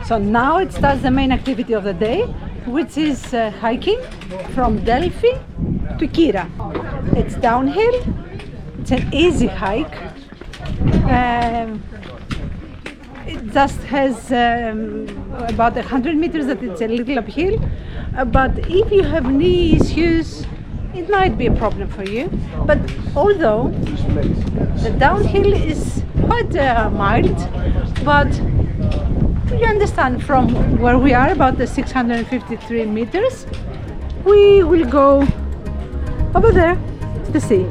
So now it starts the main activity of the day, which is hiking from Delphi to Kirra. It's downhill, it's an easy hike. It just has about 100 meters that it's a little uphill, but if you have knee issues, it might be a problem for you. But although the downhill is quite mild, but you understand from where we are, about the 653 meters, we will go over there to the sea.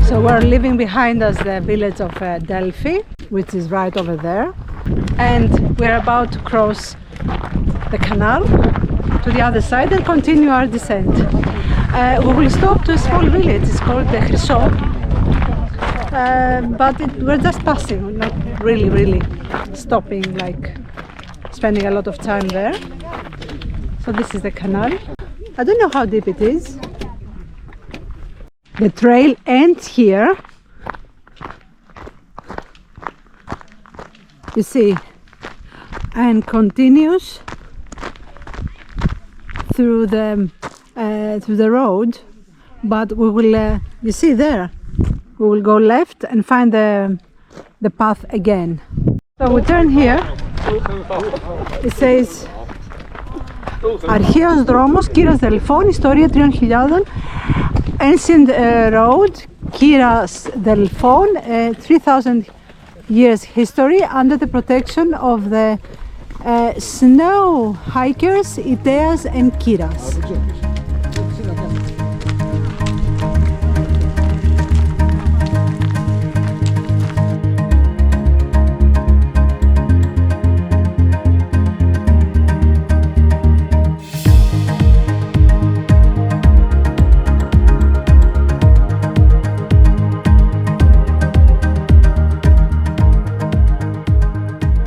So we're leaving behind us the village of Delphi, which is right over there, and we're about to cross the canal to the other side and continue our descent. We will stop to a small village, it's called the Crissaean, but we're just passing, not really stopping, like spending a lot of time there. So this is the canal. I don't know how deep it is. The trail ends here, you see, and continues through the road. But we will, you see there, we will go left and find the path again. So we turn here. It says Αρχαίος δρόμος Κύρας Δελφών, ιστορία 3.000. Ancient road, Kirra's Delphi, 3,000 years history under the protection of the snow hikers, Iteas and Kirras.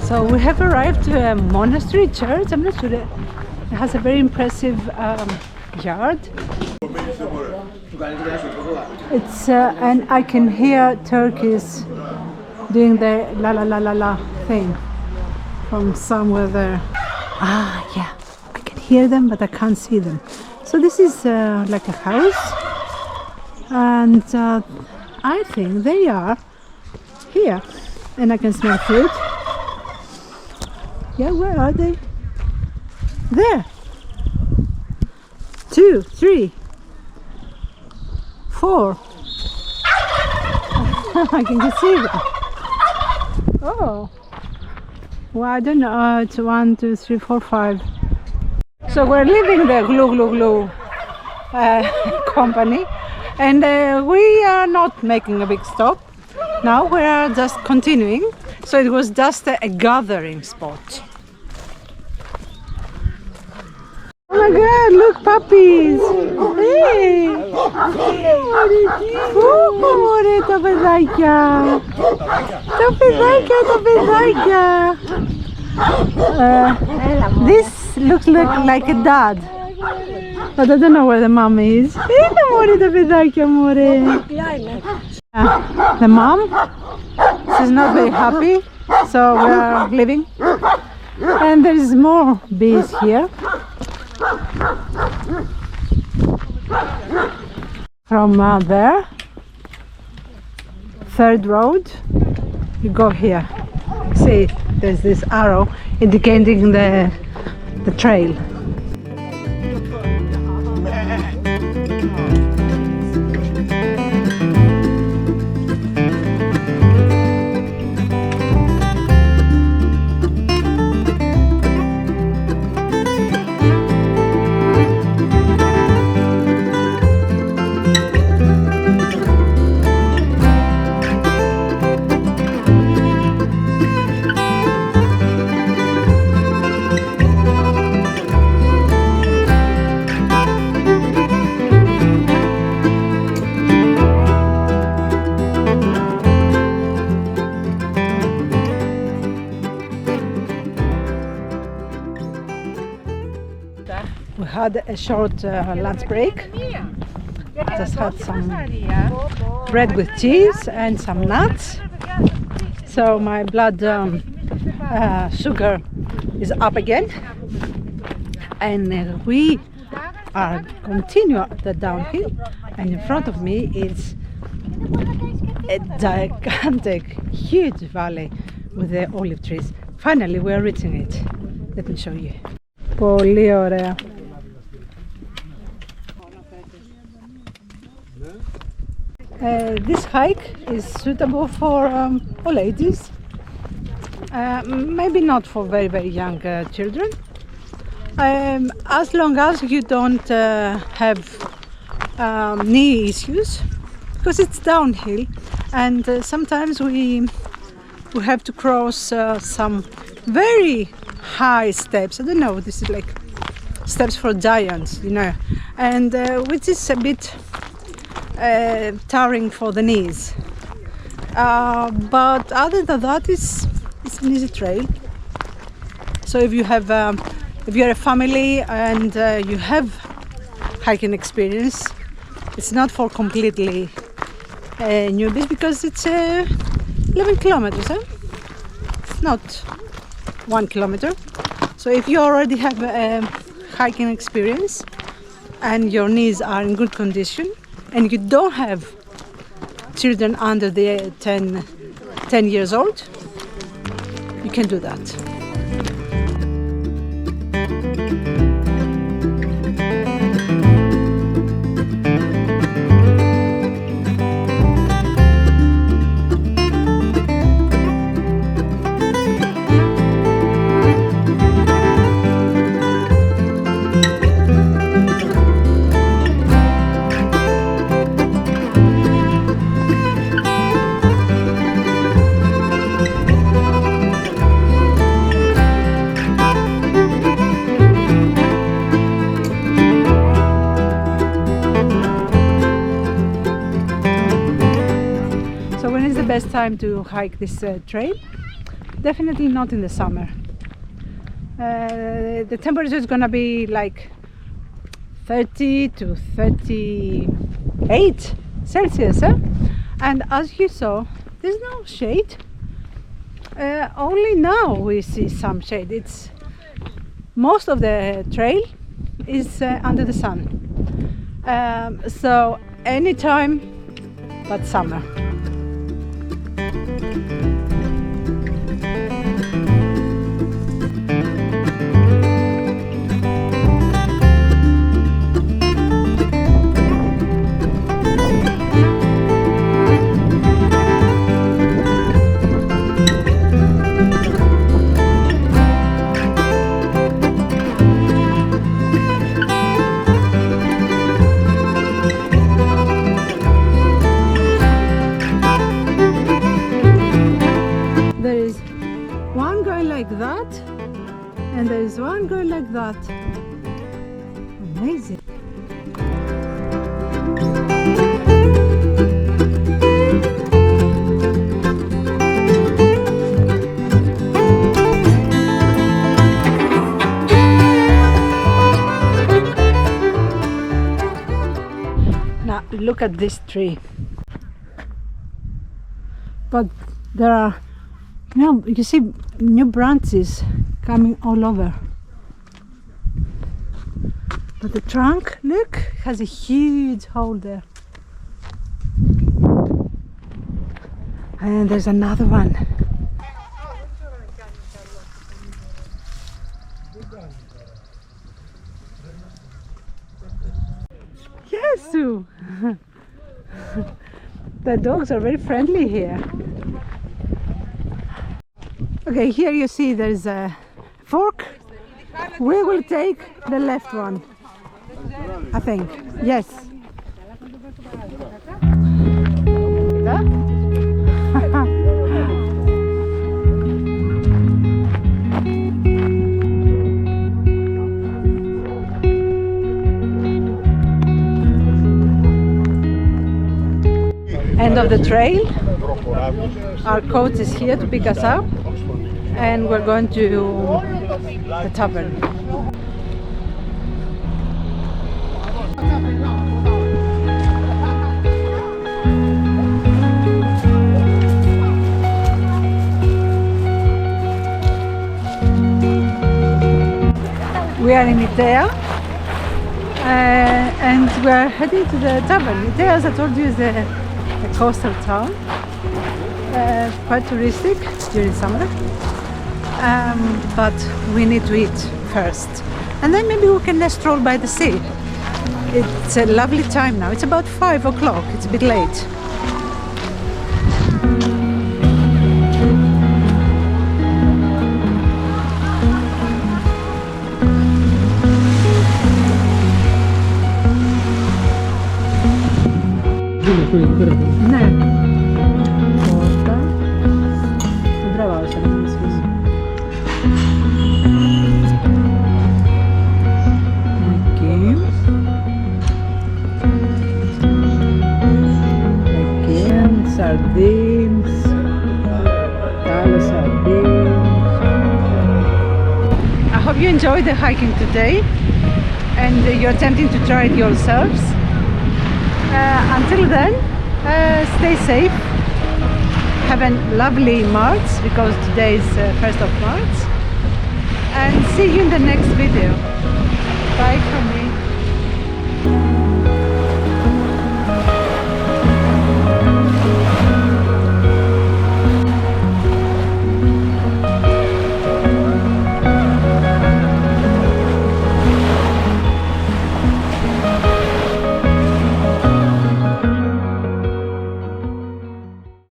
So we have arrived to a monastery church. I'm not sure. It has a very impressive yard. It's and I can hear turkeys doing the la la la la la thing from somewhere there. Ah, yeah, I can hear them, but I can't see them. So this is like a house, and I think they are here, and I can smell food. Yeah, where are they? There. 2, 3, 4. I can see them. Oh. Well, I don't know. It's 1, 2, 3, 4, 5. So we're leaving the glue company, and we are not making a big stop. Now we are just continuing. So it was just a gathering spot. Oh my God, look, puppies! Hey! Μωρέ τα παιδάκια! Τα παιδάκια! This looks like a dad. But I don't know where the mom is. Είναι μωρέ τα παιδάκια, μωρέ! The mom, she's not very happy, so we are leaving. And there is more bees here. From there, third road, you go here. See, there's this arrow indicating the trail. had a short lunch break. Just had some bread with cheese and some nuts. So my blood sugar is up again, and we are continue the downhill. And in front of me is a gigantic, huge valley with the olive trees. Finally, we are reaching it. Let me show you. Πολύ ωραία. This hike is suitable for all ages. Maybe not for very, very young children. As long as you don't have knee issues, because it's downhill, and sometimes we have to cross some very high steps. I don't know, this is like steps for giants, you know, and which is a bit tiring for the knees. But other than that, it's an easy trail. So if you have, if you're a family and you have hiking experience, it's not for completely newbies, because it's 11 kilometers. It's not 1 kilometer. So if you already have hiking experience and your knees are in good condition, and you don't have children under the 10 years old, you can do that. Best time to hike this trail? Definitely not in the summer. The temperature is gonna be like 30 to 38 Celsius, and as you saw, there's no shade. Only now we see some shade. It's most of the trail is under the sun. So anytime but summer. Like that, and there is one going like that. Amazing. Now look at this tree. But there are, you see new branches coming all over, but the trunk, look, has a huge hole there, and there's another one. Yes, Sue. The dogs are very friendly here. Okay, here you see there's a fork. We will take the left one, I think. Yes. End of the trail. Our coach is here to pick us up, and we're going to the tavern. We are in Itea and we are heading to the tavern. Itea, as I told you, is a coastal town, quite touristic during summer, but we need to eat first. And then maybe we can stroll by the sea. It's a lovely time now. It's about 5 o'clock. It's a bit late. Ναι. Πόρτα. Δεν τραβάω σε να μην σφίσει. Εκεί. Again, sardines. Other sardines. I hope you enjoyed the hiking today and you're attempting to try it yourselves. Until then, stay safe, have a lovely March, because today is 1st of March, and see you in the next video. Bye from me.